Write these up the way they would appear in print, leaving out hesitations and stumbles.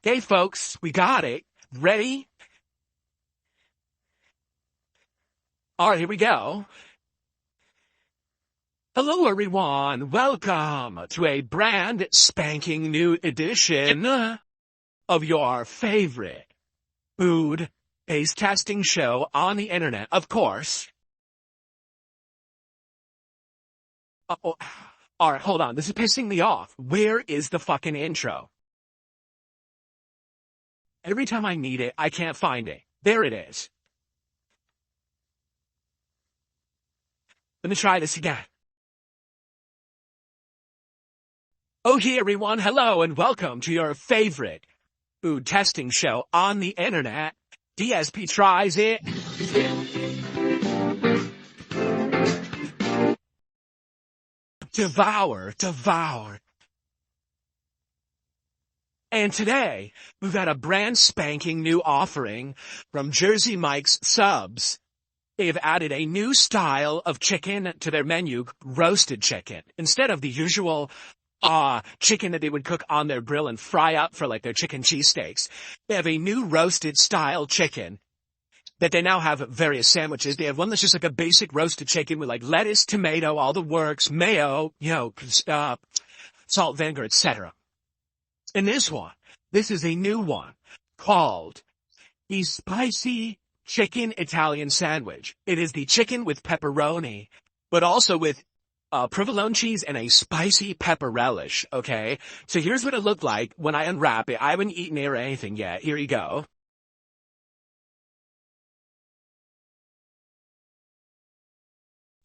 Okay, folks, we got it. Ready? All right, here we go. Hello, everyone. Welcome to a brand spanking new edition of your favorite food taste testing show on the internet, of course. All right, hold on. This is pissing me off. Where is the fucking intro? Every time I need it, I can't find it. There it is. Let me try this again. Okay, everyone. Hello and welcome to your favorite food testing show on the internet. DSP tries it. Devour. And today, we've got a brand spanking new offering from Jersey Mike's Subs. They've added a new style of chicken to their menu, roasted chicken. Instead of the usual chicken that they would cook on their grill and fry up for like their chicken cheesesteaks, they have a new roasted style chicken that they now have various sandwiches. They have one that's just like a basic roasted chicken with like lettuce, tomato, all the works, mayo, salt, vinegar, etc. And this is a new one called the Spicy Chicken Italian Sandwich. It is the chicken with pepperoni, but also with provolone cheese and a spicy pepper relish, okay? So here's what it looked like when I unwrap it. I haven't eaten it or anything yet. Here you go.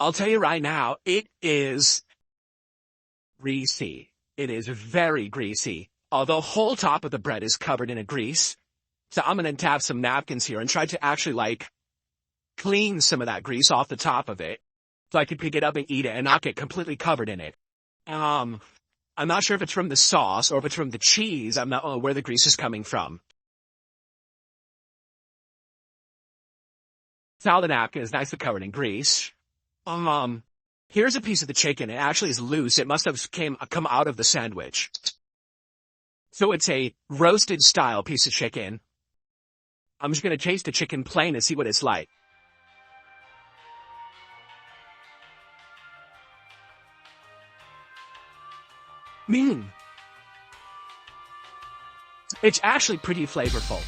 I'll tell you right now, it is greasy. It is very greasy. The whole top of the bread is covered in a grease. So I'm going to have some napkins here and try to actually like clean some of that grease off the top of it so I can pick it up and eat it and not get completely covered in it. I'm not sure if it's from the sauce or if it's from the cheese. I'm not where the grease is coming from. Now the napkin is nicely covered in grease. Here's a piece of the chicken. It actually is loose. It must have come out of the sandwich. So it's a roasted style piece of chicken. I'm just going to taste the chicken plain and see what it's like. It's actually pretty flavorful.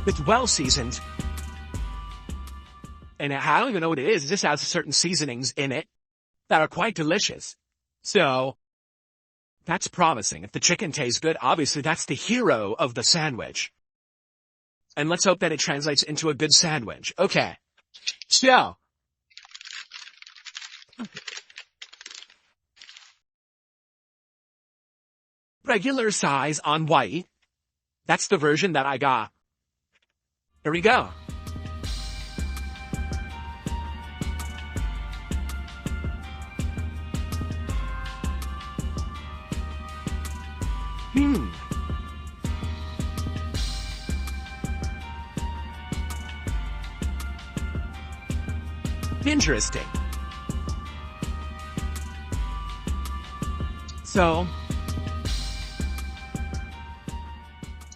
It's well seasoned. And I don't even know what it is. It just has certain seasonings in it that are quite delicious. So that's promising. If the chicken tastes good, obviously that's the hero of the sandwich. And let's hope that it translates into a good sandwich. Okay. So regular size on white. That's the version that I got. Here we go. Interesting. So,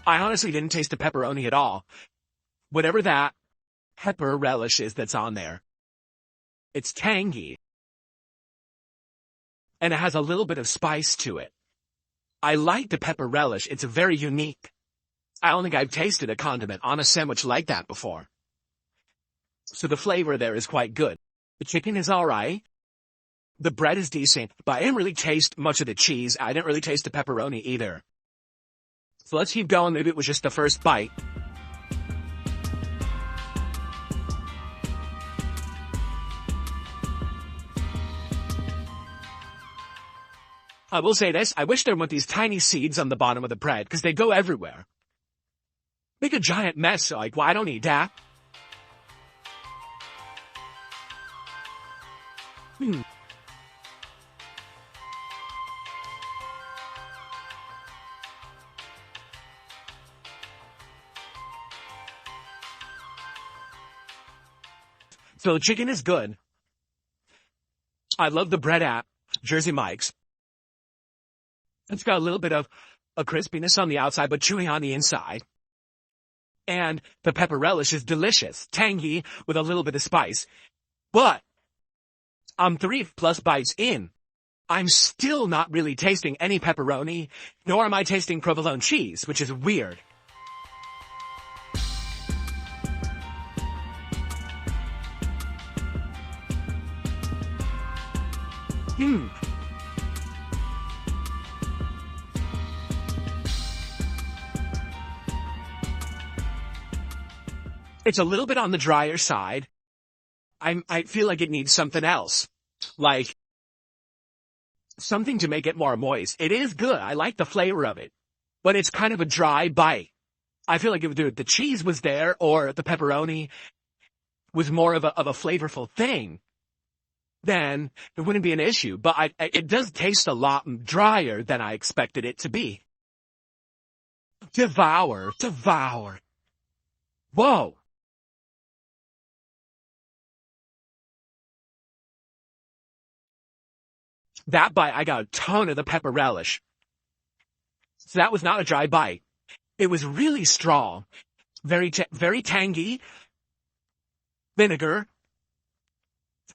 I honestly didn't taste the pepperoni at all. Whatever that pepper relish is that's on there, it's tangy. And it has a little bit of spice to it. I like the pepper relish. It's very unique. I don't think I've tasted a condiment on a sandwich like that before. So the flavor there is quite good. The chicken is alright. The bread is decent, but I didn't really taste much of the cheese. I didn't really taste the pepperoni either. So let's keep going. Maybe it was just the first bite. I will say this. I wish there weren't these tiny seeds on the bottom of the bread, because they go everywhere. Make a giant mess, like, well, I don't need that. So the chicken is good. I love the bread app. Jersey Mike's. It's got a little bit of a crispiness on the outside, but chewy on the inside. And the pepper relish is delicious, tangy, with a little bit of spice. But I'm 3+ bites in. I'm still not really tasting any pepperoni, nor am I tasting provolone cheese, which is weird. It's a little bit on the drier side. I feel like it needs something else. Like, something to make it more moist. It is good. I like the flavor of it. But it's kind of a dry bite. I feel like if the cheese was there, or the pepperoni was more of a flavorful thing, then it wouldn't be an issue. But it does taste a lot drier than I expected it to be. Devour. Whoa. That bite, I got a ton of the pepper relish. So that was not a dry bite. It was really strong. Very tangy. Vinegar.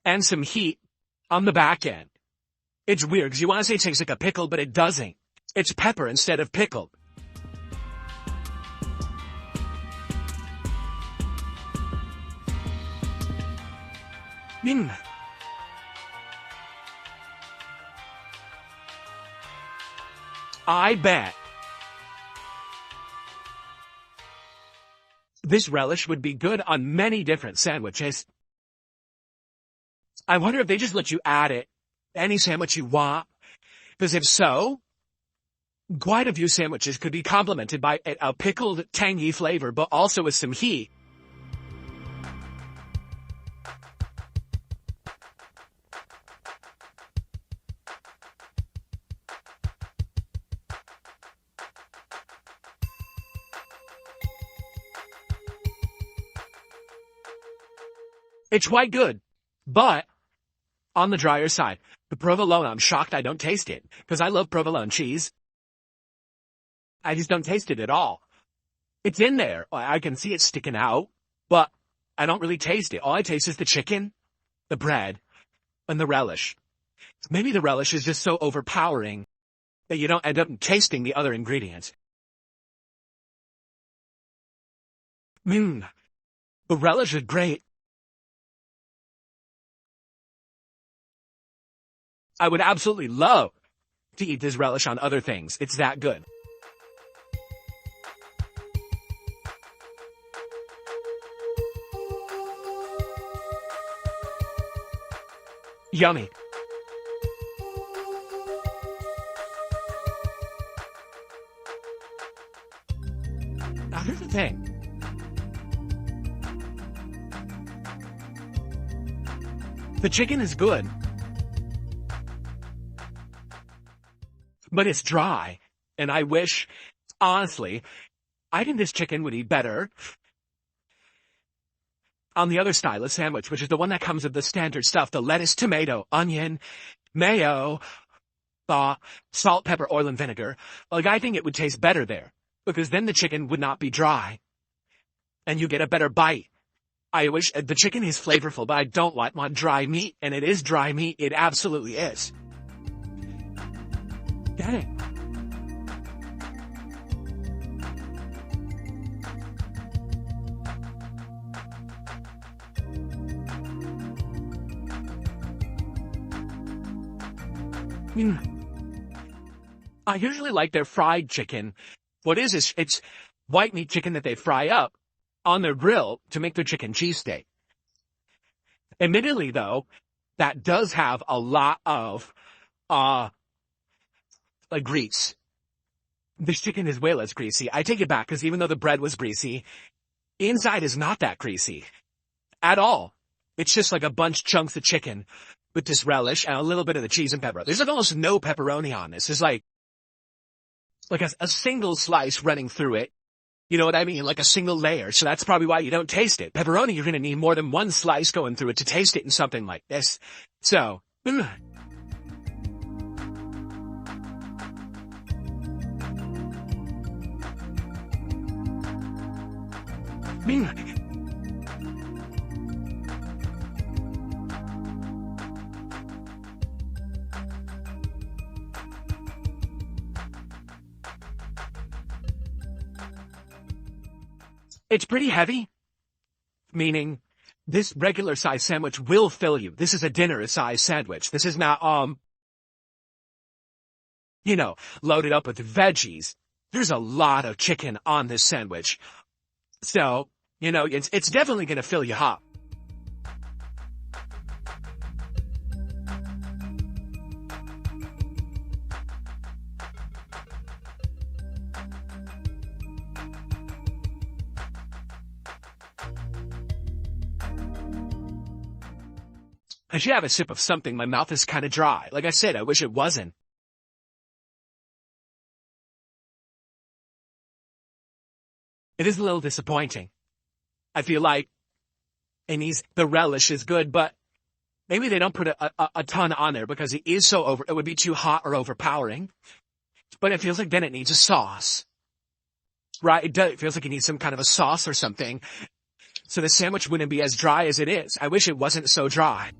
And some heat on the back end. It's weird, because you want to say it tastes like a pickle, but it doesn't. It's pepper instead of pickle. I bet this relish would be good on many different sandwiches. I wonder if they just let you add it to any sandwich you want. Because if so, quite a few sandwiches could be complemented by a pickled, tangy flavor, but also with some heat. It's quite good, but on the drier side. The provolone, I'm shocked I don't taste it, because I love provolone cheese. I just don't taste it at all. It's in there. I can see it sticking out, but I don't really taste it. All I taste is the chicken, the bread, and the relish. Maybe the relish is just so overpowering that you don't end up tasting the other ingredients. The relish is great. I would absolutely love to eat this relish on other things. It's that good. Yummy. Now here's the thing. The chicken is good, but it's dry, and I wish, honestly, I think this chicken would eat better on the other style of sandwich, which is the one that comes with the standard stuff, the lettuce, tomato, onion, mayo, salt, pepper, oil, and vinegar. Like, I think it would taste better there, because then the chicken would not be dry, and you get a better bite. I wish the chicken is flavorful, but I don't want dry meat, and it is dry meat. It absolutely is. Dang. I usually like their fried chicken. What is it's white meat chicken that they fry up on their grill to make their chicken cheesesteak. Admittedly, though, that does have a lot of, like grease. This chicken is way less greasy. I take it back, because even though the bread was greasy, inside is not that greasy. At all. It's just like a bunch chunks of chicken with this relish and a little bit of the cheese and pepper. There's like almost no pepperoni on this. There's like a single slice running through it. You know what I mean? Like a single layer. So that's probably why you don't taste it. Pepperoni, you're going to need more than one slice going through it to taste it in something like this. So, Mm. It's pretty heavy, meaning this regular size sandwich will fill you. This is a dinner size sandwich. This is not, loaded up with veggies. There's a lot of chicken on this sandwich. So, it's definitely gonna fill you up. I should have a sip of something. My mouth is kind of dry. Like I said, I wish it wasn't. It is a little disappointing. I feel like the relish is good, but maybe they don't put a ton on there because it is it would be too hot or overpowering. But it feels like then it needs a sauce. Right? It feels like it needs some kind of a sauce or something. So the sandwich wouldn't be as dry as it is. I wish it wasn't so dry.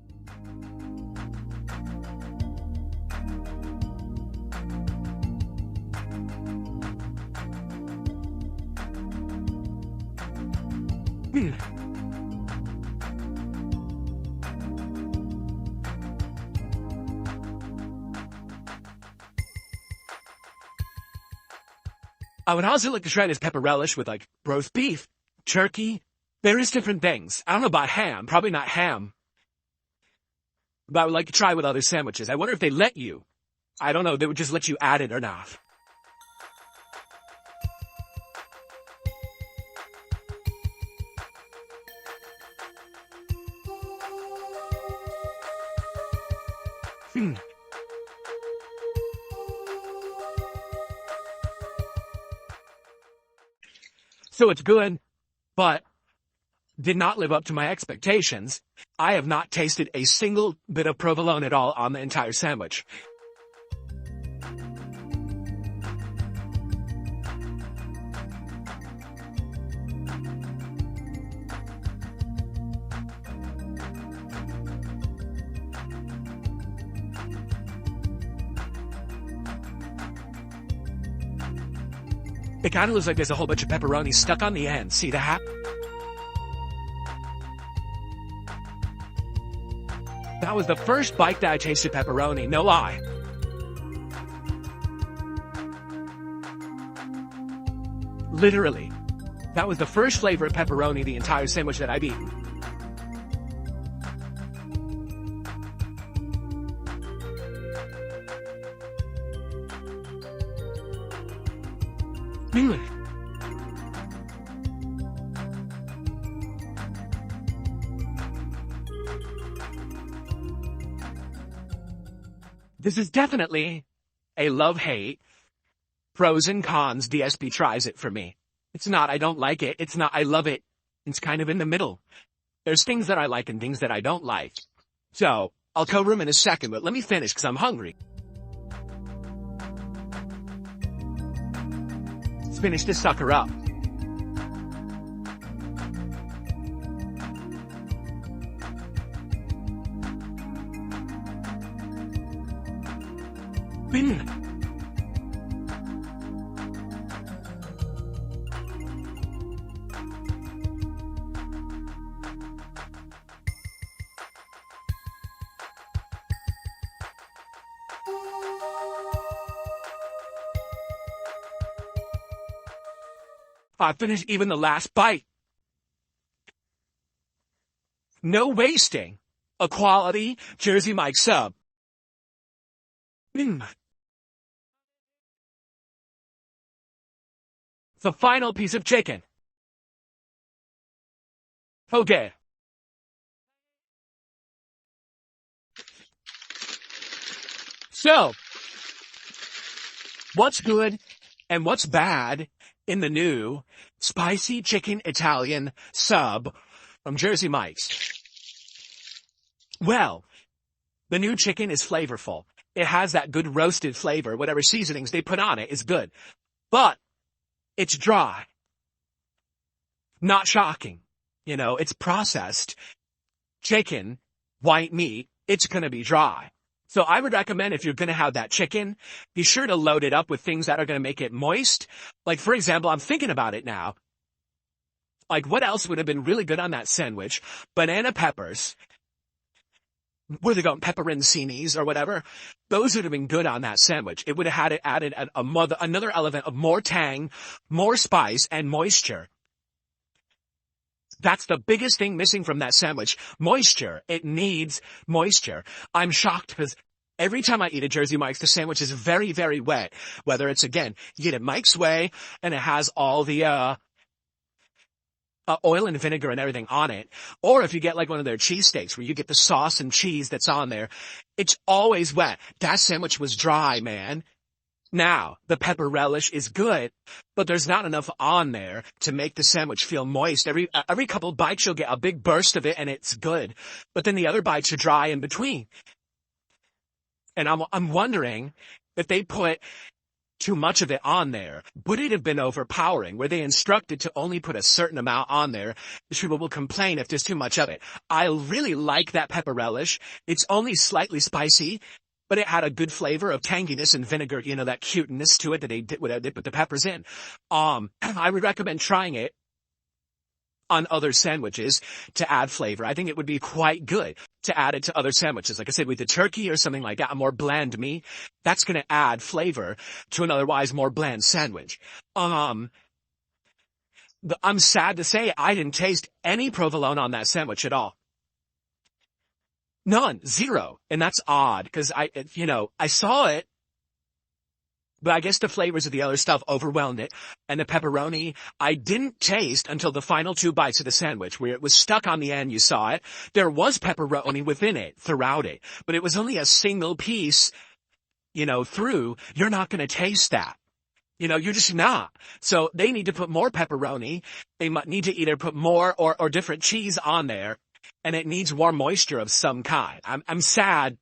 I would also like to try this pepper relish with like roast beef, turkey, various different things. I don't know about ham, probably not ham. But I would like to try with other sandwiches. I wonder if they let you. I don't know, they would just let you add it or not. So it's good, but did not live up to my expectations. I have not tasted a single bit of provolone at all on the entire sandwich. It kind of looks like there's a whole bunch of pepperoni stuck on the end. See that? That was the first bite that I tasted pepperoni, no lie. Literally. That was the first flavor of pepperoni the entire sandwich that I've eaten. This is definitely a love-hate, pros and cons. DSP tries it for me. It's not, I don't like it. It's not, I love it. It's kind of in the middle. There's things that I like and things that I don't like. So, I'll cover them in a second, but let me finish because I'm hungry. Let's finish this sucker up. I finished even the last bite. No wasting. A quality Jersey Mike sub. The final piece of chicken. Okay. So, what's good and what's bad in the new spicy chicken Italian sub from Jersey Mike's? Well, the new chicken is flavorful. It has that good roasted flavor. Whatever seasonings they put on it is good. But it's dry. Not shocking. You know, it's processed chicken, white meat, it's gonna be dry. So I would recommend if you're gonna have that chicken, be sure to load it up with things that are gonna make it moist. Like, for example, I'm thinking about it now. Like, what else would have been really good on that sandwich? Banana peppers. Where they going, pepperoncinis or whatever. Those would have been good on that sandwich. It would have had it added another element of more tang, more spice, and moisture. That's the biggest thing missing from that sandwich. Moisture. It needs moisture. I'm shocked because every time I eat at Jersey Mike's, the sandwich is very, very wet. Whether it's, again, you get it Mike's Way, and it has all the, oil and vinegar and everything on it. Or if you get like one of their cheesesteaks where you get the sauce and cheese that's on there, it's always wet. That sandwich was dry, man. Now, the pepper relish is good, but there's not enough on there to make the sandwich feel moist. Every couple bites you'll get a big burst of it and it's good. But then the other bites are dry in between. And I'm wondering if they put too much of it on there, would it have been overpowering? Were they instructed to only put a certain amount on there? People will complain if there's too much of it. I really like that pepper relish. It's only slightly spicy, but it had a good flavor of tanginess and vinegar, you know, that cuteness to it that they put the peppers in. I would recommend trying it on other sandwiches to add flavor. I think it would be quite good to add it to other sandwiches. Like I said, with the turkey or something like that, a more bland meat, that's going to add flavor to an otherwise more bland sandwich. I'm sad to say I didn't taste any provolone on that sandwich at all. None. Zero. And that's odd because I saw it, but I guess the flavors of the other stuff overwhelmed it. And the pepperoni, I didn't taste until the final two bites of the sandwich where it was stuck on the end. You saw it. There was pepperoni within it throughout it, but it was only a single piece, through. You're not going to taste that. You're just not. So they need to put more pepperoni. They might need to either put more or different cheese on there. And it needs more moisture of some kind. I'm sad.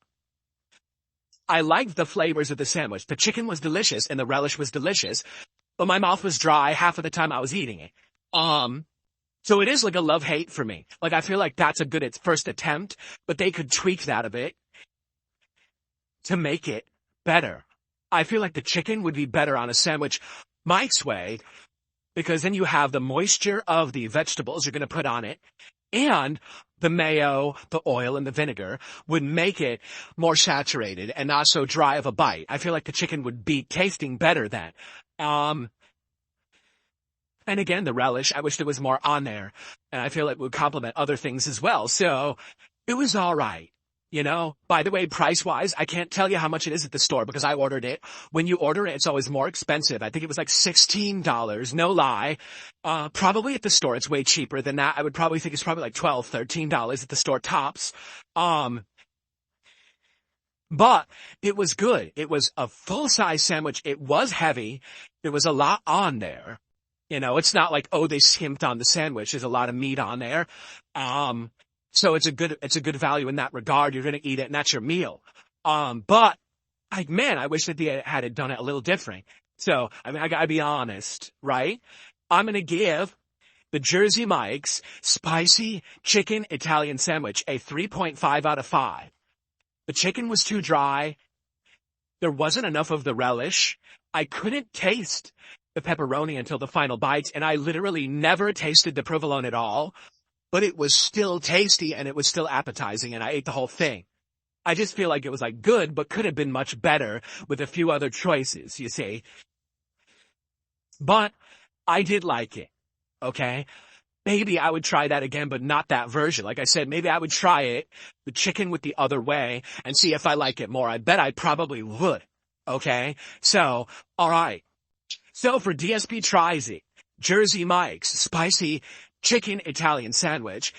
I liked the flavors of the sandwich. The chicken was delicious and the relish was delicious, but my mouth was dry half of the time I was eating it. So it is like a love-hate for me. Like, I feel like that's a good first attempt, but they could tweak that a bit to make it better. I feel like the chicken would be better on a sandwich Mike's Way, because then you have the moisture of the vegetables you're going to put on it, and the mayo, the oil, and the vinegar would make it more saturated and not so dry of a bite. I feel like the chicken would be tasting better then. And again, the relish, I wish there was more on there. And I feel it would complement other things as well. So it was all right. By the way, price-wise, I can't tell you how much it is at the store because I ordered it. When you order it, it's always more expensive. I think it was like $16, no lie. Probably at the store, it's way cheaper than that. I would probably think it's probably like $12, $13 at the store tops. But it was good. It was a full-size sandwich. It was heavy. There was a lot on there. It's not like, oh, they skimped on the sandwich. There's a lot of meat on there. So it's a good value in that regard. You're going to eat it and that's your meal. But I wish that they had done it a little different. So, I gotta be honest, right? I'm going to give the Jersey Mike's spicy chicken Italian sandwich a 3.5 out of 5. The chicken was too dry. There wasn't enough of the relish. I couldn't taste the pepperoni until the final bites, and I literally never tasted the provolone at all. But it was still tasty and it was still appetizing and I ate the whole thing. I just feel like it was like good, but could have been much better with a few other choices, you see. But I did like it. Okay. Maybe I would try that again, but not that version. Like I said, maybe I would try it, the chicken with the other way and see if I like it more. I bet I probably would. Okay. So, all right. So for DSP tries it, Jersey Mike's spicy chicken Italian sandwich.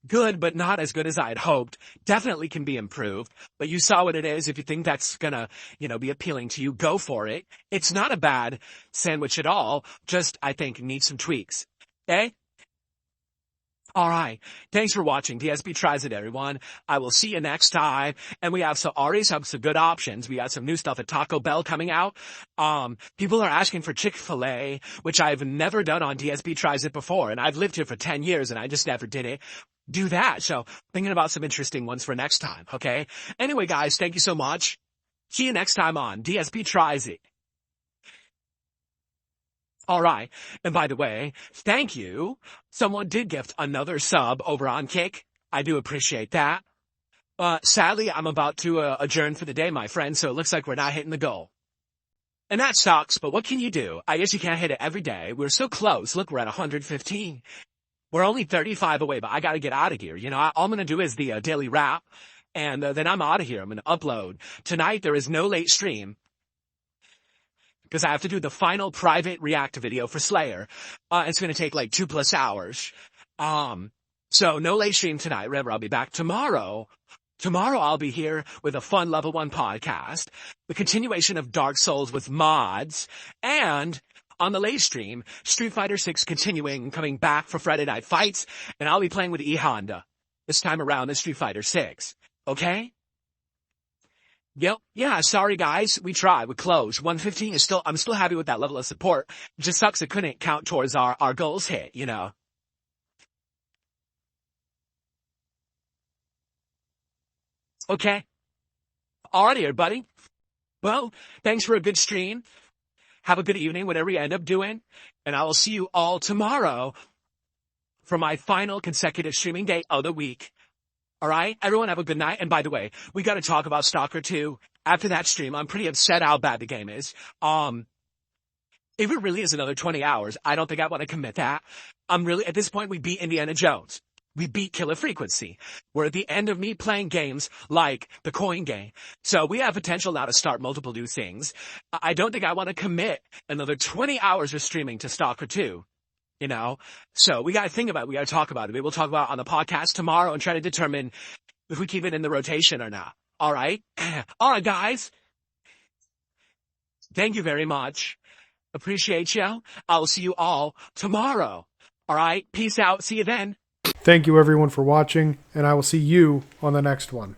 Good, but not as good as I had hoped. Definitely can be improved. But you saw what it is. If you think that's gonna, be appealing to you, go for it. It's not a bad sandwich at all. Just, I think, needs some tweaks. Okay? All right. Thanks for watching. DSP tries it, everyone. I will see you next time. And we have already some good options. We got some new stuff at Taco Bell coming out. People are asking for Chick-fil-A, which I've never done on DSP tries it before. And I've lived here for 10 years and I just never did it. Do that. So thinking about some interesting ones for next time. Okay. Anyway, guys, thank you so much. See you next time on DSP tries it. All right. And by the way, thank you. Someone did gift another sub over on Kick. I do appreciate that. Sadly, I'm about to adjourn for the day, my friend, so it looks like we're not hitting the goal. And that sucks, but what can you do? I guess you can't hit it every day. We're so close. Look, we're at 115. We're only 35 away, but I gotta get out of here. You know, all I'm gonna do is the daily wrap, and then I'm out of here. I'm gonna upload. Tonight, there is no late stream, because I have to do the final private react video for Slayer. It's going to take like 2+ hours. So no late stream tonight. Remember, I'll be back tomorrow. Tomorrow I'll be here with a fun level 1 podcast, the continuation of Dark Souls with mods, and on the late stream, Street Fighter 6 continuing, coming back for Friday Night Fights, and I'll be playing with E-Honda. This time around, the Street Fighter 6. Okay? Yep. Yeah, sorry guys. We tried. We closed. 115 is I'm still happy with that level of support. It just sucks it couldn't count towards our goals hit, you know. Okay. Alrighty, everybody. Well, thanks for a good stream. Have a good evening, whatever you end up doing. And I will see you all tomorrow for my final consecutive streaming day of the week. All right, everyone have a good night. And by the way, we got to talk about Stalker 2 after that stream. I'm pretty upset how bad the game is. If it really is another 20 hours, I don't think I want to commit that. At this point, we beat Indiana Jones. We beat Killer Frequency. We're at the end of me playing games like the coin game. So we have potential now to start multiple new things. I don't think I want to commit another 20 hours of streaming to Stalker 2. You know, so we got to think about it. We got to talk about it. We'll talk about it on the podcast tomorrow and try to determine if we keep it in the rotation or not. All right. All right, guys. Thank you very much. Appreciate you. I'll see you all tomorrow. All right. Peace out. See you then. Thank you everyone for watching, and I will see you on the next one.